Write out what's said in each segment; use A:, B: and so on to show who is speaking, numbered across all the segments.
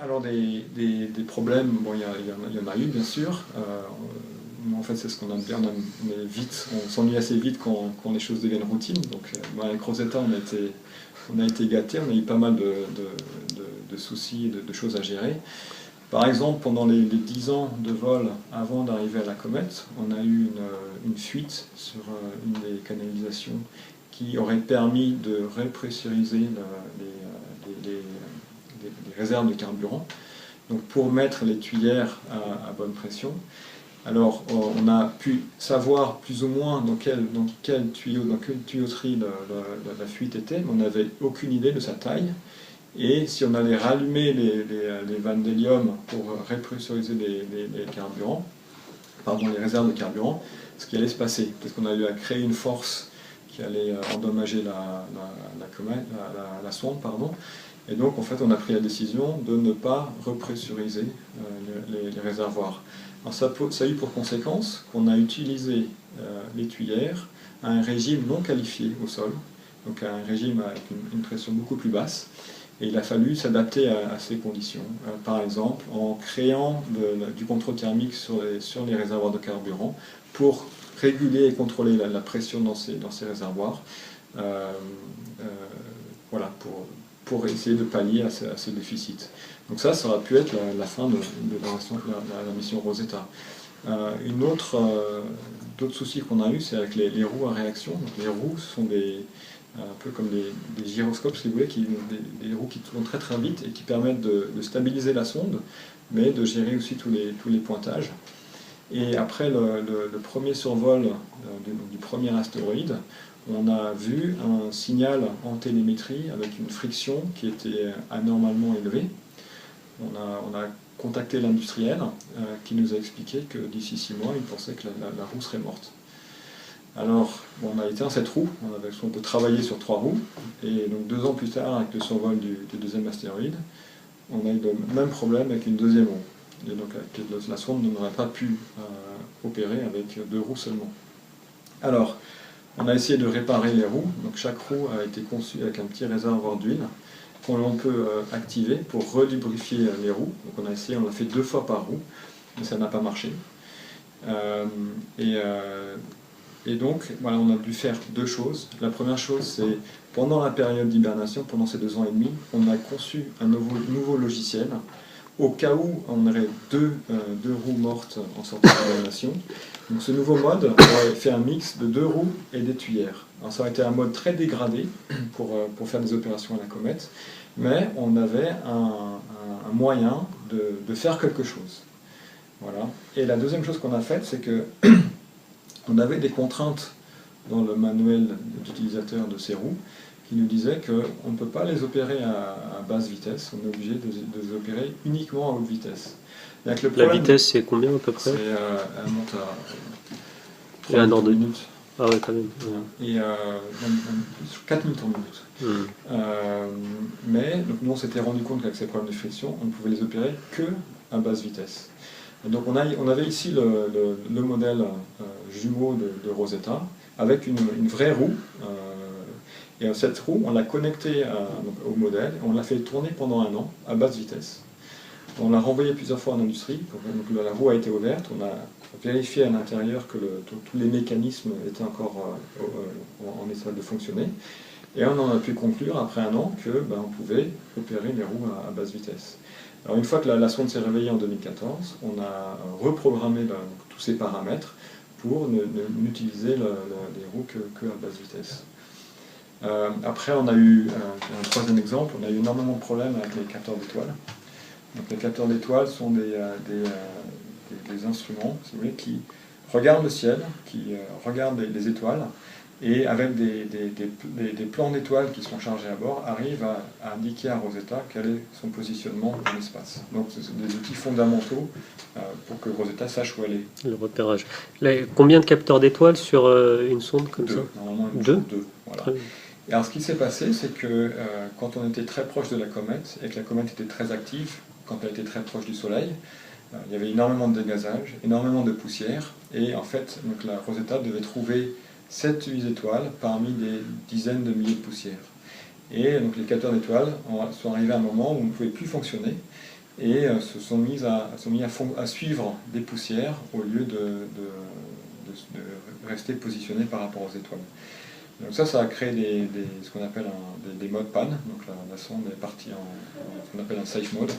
A: Alors des problèmes, bon, il y en a eu bien sûr. En fait, c'est ce qu'on aime bien, on s'ennuie assez vite quand les choses deviennent routine. Donc, avec Rosetta, on a été gâtés, on a eu pas mal de soucis, de choses à gérer. Par exemple, pendant les 10 ans de vol avant d'arriver à la comète, on a eu une fuite sur une des canalisations qui aurait permis de repressuriser les réserves de carburant, donc pour mettre les tuyères à bonne pression. Alors, on a pu savoir plus ou moins dans quelle tuyauterie la fuite était, mais on n'avait aucune idée de sa taille. Et si on allait rallumer les vannes d'hélium pour repressuriser les carburants, pardon, les réserves de carburant, ce qui allait se passer. Peut-être qu'on a eu à créer une force qui allait endommager la sonde, pardon. Et donc, en fait, on a pris la décision de ne pas repressuriser les réservoirs. Alors, ça a eu pour conséquence qu'on a utilisé les tuyères à un régime non qualifié au sol, donc à un régime avec une pression beaucoup plus basse. Et il a fallu s'adapter à ces conditions. Par exemple, en créant du contrôle thermique sur les réservoirs de carburant pour réguler et contrôler la pression dans ces réservoirs. Voilà, pour essayer de pallier à ces déficits. Donc ça aurait pu être la fin de la mission Rosetta. D'autres soucis qu'on a eu, c'est avec les roues à réaction. Donc les roues sont un peu comme des gyroscopes, si vous voulez, des roues qui tournent très très vite et qui permettent de stabiliser la sonde, mais de gérer aussi tous les pointages. Et après le premier survol du premier astéroïde, on a vu un signal en télémétrie avec une friction qui était anormalement élevée. On a contacté l'industriel qui nous a expliqué que d'ici 6 mois, il pensait que la roue serait morte. Alors, on a éteint cette roue, on peut travailler sur 3 roues, et donc 2 ans plus tard, avec le survol du deuxième astéroïde, on a eu le même problème avec une deuxième roue. Et donc la sonde n'aurait pas pu opérer avec 2 roues seulement. Alors, on a essayé de réparer les roues, donc chaque roue a été conçue avec un petit réservoir d'huile qu'on peut activer pour relubrifier les roues. Donc on a essayé, on l'a fait 2 fois par roue, mais ça n'a pas marché. Et donc, voilà, on a dû faire 2 choses. La première chose, c'est pendant la période d'hibernation, pendant ces 2 ans et demi, on a conçu un nouveau logiciel au cas où on aurait deux roues mortes en sortie d'hibernation. Donc ce nouveau mode aurait fait un mix de 2 roues et des tuyères. Alors ça aurait été un mode très dégradé pour faire des opérations à la comète, mais on avait un moyen de faire quelque chose. Voilà. Et la deuxième chose qu'on a faite, c'est que on avait des contraintes dans le manuel d'utilisateur de ces roues qui nous disaient qu'on ne peut pas les opérer à basse vitesse, on est obligé de les opérer uniquement à haute vitesse.
B: La vitesse, c'est combien à peu près?
A: Elle monte à
B: Et un ordre de
A: minutes.
B: Ah ouais, quand même.
A: Et 4 minutes en minute. Mais donc nous on s'était rendu compte qu'avec ces problèmes de friction, on ne pouvait les opérer que à basse vitesse. Et donc on avait ici le modèle jumeau de Rosetta avec une vraie roue. Et cette roue, on l'a connectée au modèle, et on l'a fait tourner pendant 1 an à basse vitesse. On l'a renvoyé plusieurs fois en industrie, donc la roue a été ouverte, on a vérifié à l'intérieur que tous les mécanismes étaient encore en état de fonctionner, et on en a pu conclure après 1 an que on pouvait opérer les roues à basse vitesse. Alors une fois que la sonde s'est réveillée en 2014, on a reprogrammé tous ces paramètres pour n'utiliser les roues que à basse vitesse. Après, on a eu un troisième exemple, on a eu énormément de problèmes avec les capteurs d'étoiles. Donc, les capteurs d'étoiles sont des instruments, si vous voulez, qui regardent le ciel, qui regardent les étoiles, et avec des plans d'étoiles qui sont chargés à bord, arrivent à indiquer à Rosetta quel est son positionnement dans l'espace. Donc, ce sont des outils fondamentaux pour que Rosetta sache où elle est.
B: Le repérage. Là, combien de capteurs d'étoiles sur une sonde comme
A: 2,
B: ça?
A: normalement
B: 2.
A: Voilà. Et alors ce qui s'est passé, c'est que quand on était très proche de la comète, et que la comète était très active, quand elle était très proche du Soleil, il y avait énormément de dégazage, énormément de poussière, et en fait, donc la Rosetta devait trouver 7-8 étoiles parmi des dizaines de milliers de poussières. Et donc les capteurs d'étoiles sont arrivés à un moment où on ne pouvait plus fonctionner et se sont mis à suivre des poussières au lieu de rester positionnés par rapport aux étoiles. Donc ça a créé ce qu'on appelle des modes panne. Donc la sonde est partie en ce qu'on appelle un safe mode.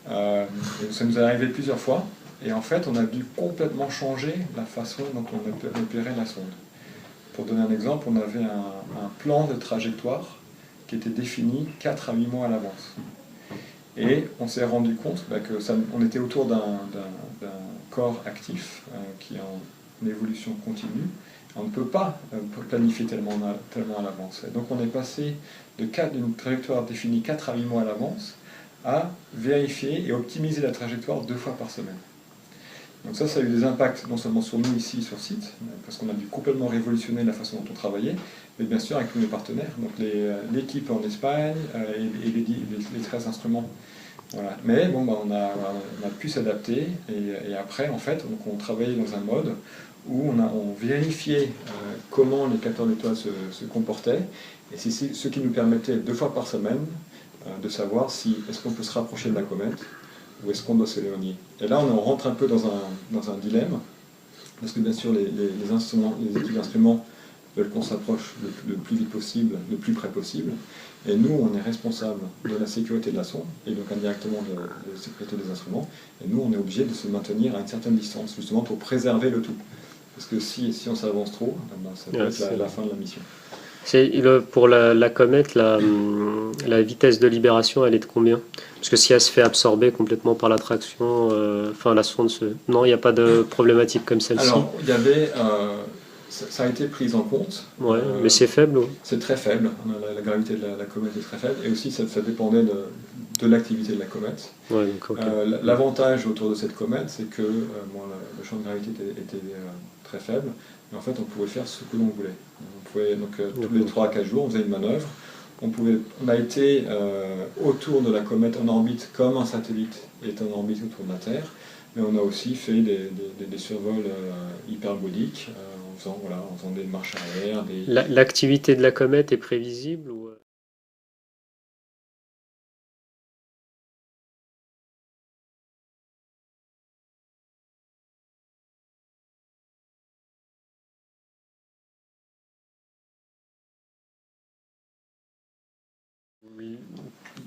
A: Et ça nous est arrivé plusieurs fois. Et en fait, on a dû complètement changer la façon dont on opérait la sonde. Pour donner un exemple, on avait un plan de trajectoire qui était défini 4 à 8 mois à l'avance. Et on s'est rendu compte qu'on était autour d'un corps actif qui est en évolution continue. On ne peut pas planifier tellement à l'avance. Et donc on est passé d'une trajectoire définie 4 à 8 mois à l'avance à vérifier et optimiser la trajectoire 2 fois par semaine. Donc ça a eu des impacts non seulement sur nous ici sur site, parce qu'on a dû complètement révolutionner la façon dont on travaillait, mais bien sûr avec tous nos partenaires, donc l'équipe en Espagne et les 13 instruments. Voilà. Mais bon, on a pu s'adapter et après en fait on travaillait dans un mode où on vérifiait comment les capteurs d'étoiles se comportaient et c'est ce qui nous permettait 2 fois par semaine de savoir si est-ce qu'on peut se rapprocher de la comète ou est-ce qu'on doit s'éloigner. Et là on rentre un peu dans un dilemme parce que bien sûr les équipes d'instruments veulent qu'on s'approche le plus vite possible, le plus près possible. Et nous, on est responsable de la sécurité de la sonde, et donc indirectement de la sécurité des instruments. Et nous, on est obligé de se maintenir à une certaine distance, justement pour préserver le tout. Parce que si on s'avance trop, ça peut être la fin de la mission.
B: Pour la comète, la vitesse de libération, elle est de combien? Parce que si elle se fait absorber complètement par l'attraction, la sonde Non, il n'y a pas de problématique comme celle-ci.
A: Alors, il y avait... ça a été pris en compte.
B: Ouais, mais c'est faible ou...
A: C'est très faible. La gravité de la comète est très faible. Et aussi, ça dépendait de l'activité de la comète.
B: Ouais, donc, okay.
A: L'avantage autour de cette comète, c'est que le champ de gravité était très faible. Mais en fait, on pouvait faire ce que l'on voulait. On pouvait, tous les 3 à 4 jours, on faisait une manœuvre. On a été autour de la comète en orbite comme un satellite est en orbite autour de la Terre. Mais on a aussi fait des survols hyperboliques en faisant des marches arrière.
B: L'activité de la comète est prévisible ou...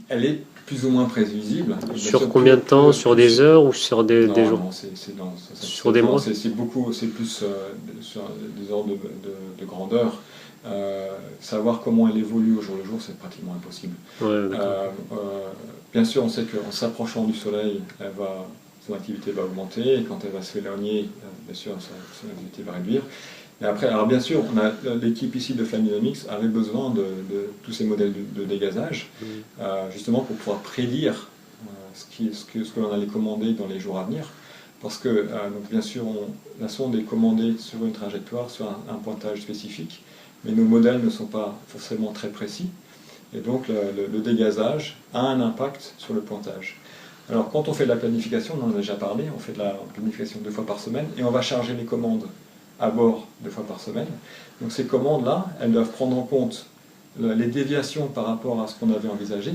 A: Elle est plus ou moins prévisible.
B: Sur combien de temps? Sur des heures ou sur des jours?
A: Non,
B: sur des mois.
A: C'est plus sur des ordres de grandeur. Savoir comment elle évolue au jour le jour, c'est pratiquement impossible.
B: Ouais,
A: bien sûr, on sait qu'en s'approchant du Soleil, son activité va augmenter, et quand elle va s'éloigner, bien sûr, son activité va réduire. Et après, alors bien sûr, l'équipe ici de Flight Dynamics avait besoin de tous ces modèles de dégazage, justement pour pouvoir prédire ce que l'on allait commander dans les jours à venir. Parce que, donc bien sûr, la sonde est commandée sur une trajectoire, sur un pointage spécifique, mais nos modèles ne sont pas forcément très précis. Et donc le dégazage a un impact sur le pointage. Alors quand on fait de la planification, on en a déjà parlé, on fait de la planification 2 fois par semaine, et on va charger les commandes à bord 2 fois par semaine. Donc ces commandes-là, elles doivent prendre en compte les déviations par rapport à ce qu'on avait envisagé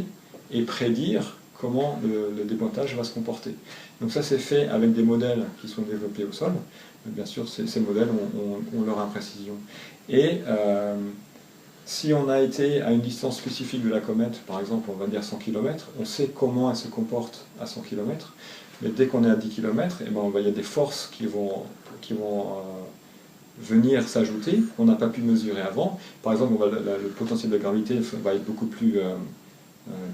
A: et prédire comment le dépointage va se comporter. Donc ça c'est fait avec des modèles qui sont développés au sol. Bien sûr, ces modèles ont leur imprécision. Et si on a été à une distance spécifique de la comète, par exemple on va dire 100 km, on sait comment elle se comporte à 100 km, mais dès qu'on est à 10 km, il y a des forces qui vont venir s'ajouter, qu'on n'a pas pu mesurer avant. Par exemple, le potentiel de gravité va être beaucoup plus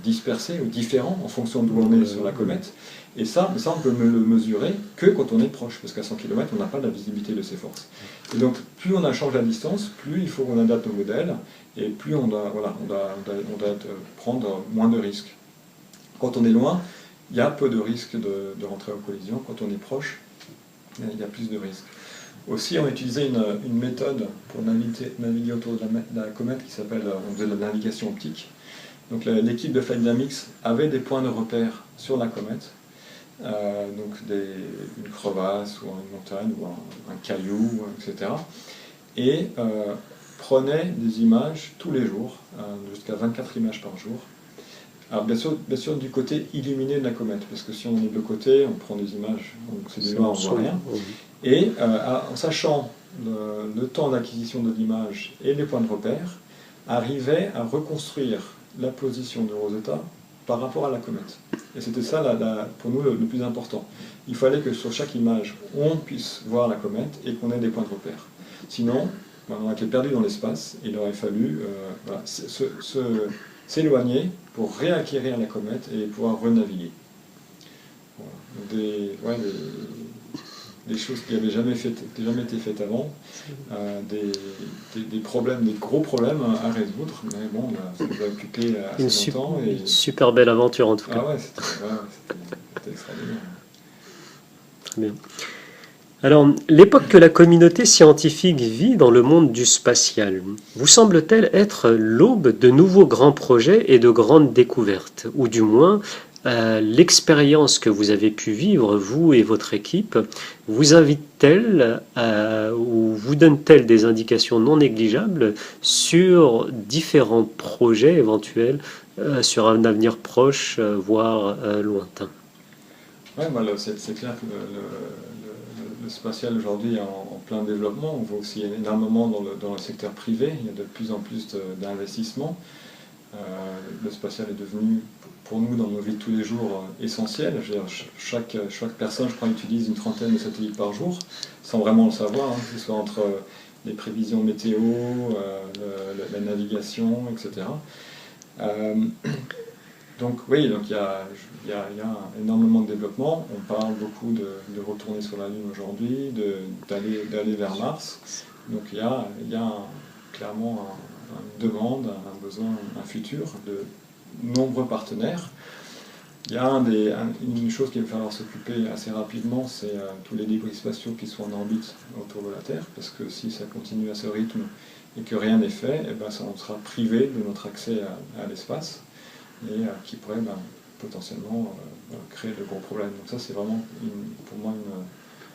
A: dispersé ou différent en fonction d'où on est sur la comète. Et ça on peut le mesurer que quand on est proche, parce qu'à 100 km, on n'a pas la visibilité de ces forces. Et donc, plus on change la distance, plus il faut qu'on adapte nos modèles, et plus on doit prendre moins de risques. Quand on est loin, il y a peu de risques de rentrer en collision. Quand on est proche, il y a plus de risques. Aussi, on utilisait une méthode pour naviguer autour de la comète qui s'appelle, on faisait de la navigation optique. Donc l'équipe de Flight Dynamics avait des points de repère sur la comète, donc une crevasse ou une montagne ou un caillou, etc. Et prenait des images tous les jours, jusqu'à 24 images par jour. Alors bien sûr du côté illuminé de la comète, parce que si on est de l'autre côté, on prend des images, donc c'est du noir, on ne voit rien. Et en sachant le temps d'acquisition de l'image et les points de repère, arrivait à reconstruire la position de Rosetta par rapport à la comète. Et c'était ça pour nous le plus important. Il fallait que sur chaque image, on puisse voir la comète et qu'on ait des points de repère. Sinon, on aurait été perdu dans l'espace, il aurait fallu voilà, s'éloigner pour réacquérir la comète et pouvoir renaviguer. Voilà. Des choses qui n'avaient jamais été faites avant, des problèmes, des gros problèmes à résoudre, mais bon, ça nous a occupé assez longtemps.
B: Une super belle aventure en tout cas.
A: Ah ouais, c'était extraordinaire.
B: Très bien. Alors, l'époque que la communauté scientifique vit dans le monde du spatial, vous semble-t-elle être l'aube de nouveaux grands projets et de grandes découvertes, ou du moins l'expérience que vous avez pu vivre, vous et votre équipe, vous invite-t-elle ou vous donne-t-elle des indications non négligeables sur différents projets éventuels sur un avenir proche, voire lointain?
A: Oui, c'est clair que le spatial aujourd'hui est en plein développement. On voit aussi énormément dans le secteur privé. Il y a de plus en plus d'investissements. Le spatial est devenu, pour nous, dans nos vies de tous les jours, essentiel. Je veux dire, chaque personne, je crois, utilise une trentaine de satellites par jour, sans vraiment le savoir, hein, que ce soit entre les prévisions météo, la navigation, etc. Donc oui, donc il y a énormément de développement. On parle beaucoup de retourner sur la Lune aujourd'hui, d'aller vers Mars. Donc il y a clairement une demande, un besoin, un futur de nombreux partenaires. Il y a une chose qu'il va falloir s'occuper assez rapidement, c'est tous les débris spatiaux qui sont en orbite autour de la Terre, parce que si ça continue à ce rythme et que rien n'est fait, eh ben, on sera privé de notre accès à l'espace, et qui pourrait potentiellement créer de gros problèmes. Donc ça, c'est vraiment pour moi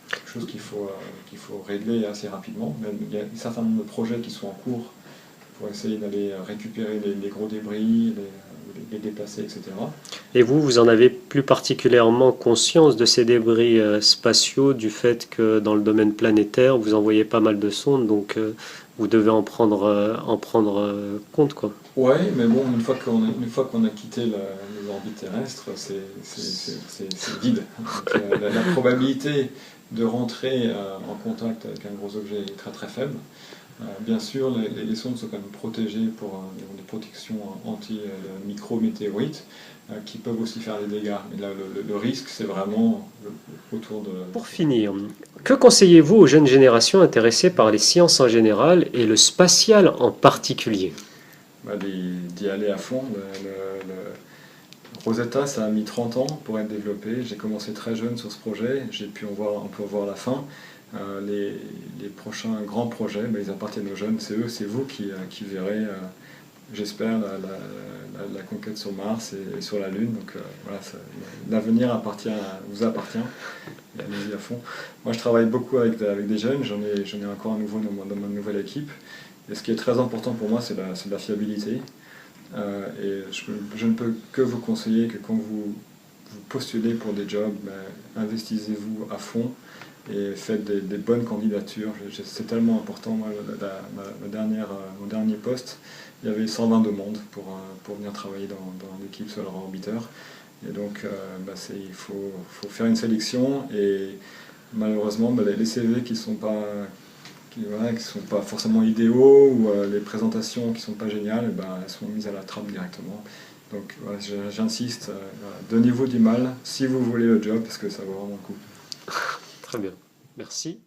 A: quelque chose qu'il faut régler assez rapidement. Même, il y a un certain nombre de projets qui sont en cours pour essayer d'aller récupérer les gros débris, les déplacer, etc.
B: Et vous en avez plus particulièrement conscience de ces débris spatiaux, du fait que dans le domaine planétaire, vous envoyez pas mal de sondes, donc vous devez en prendre compte, quoi.
A: Ouais, mais bon, une fois qu'on a quitté les orbites terrestres, c'est vide. Donc, la probabilité de rentrer en contact avec un gros objet est très très faible. Bien sûr, les sondes sont quand même protégées pour des protections anti-micro-météorites qui peuvent aussi faire des dégâts. Mais là, le risque, c'est vraiment autour de...
B: Pour finir, que conseillez-vous aux jeunes générations intéressées par les sciences en général et le spatial en particulier?
A: D'y aller à fond. Rosetta, ça a mis 30 ans pour être développé. J'ai commencé très jeune sur ce projet. On peut voir la fin. Les prochains grands projets, ils appartiennent aux jeunes. C'est vous qui verrez, j'espère, la conquête sur Mars et sur la Lune. Donc voilà, l'avenir vous appartient. Et allez-y à fond. Moi, je travaille beaucoup avec des jeunes. J'en ai encore un nouveau dans ma nouvelle équipe. Et ce qui est très important pour moi, c'est la fiabilité. Et je ne peux que vous conseiller que quand vous postulez pour des jobs, investissez-vous à fond et faites des bonnes candidatures. C'est tellement important. Moi, mon dernier poste, il y avait 120 demandes pour venir travailler dans l'équipe Solar Orbiter. Et donc, il faut faire une sélection. Et malheureusement, les CV qui ne sont pas forcément idéaux, ou les présentations qui ne sont pas géniales, elles sont mises à la trappe directement. Donc voilà, j'insiste, donnez-vous du mal si vous voulez le job, parce que ça vaut vraiment le coup.
B: Très bien, merci.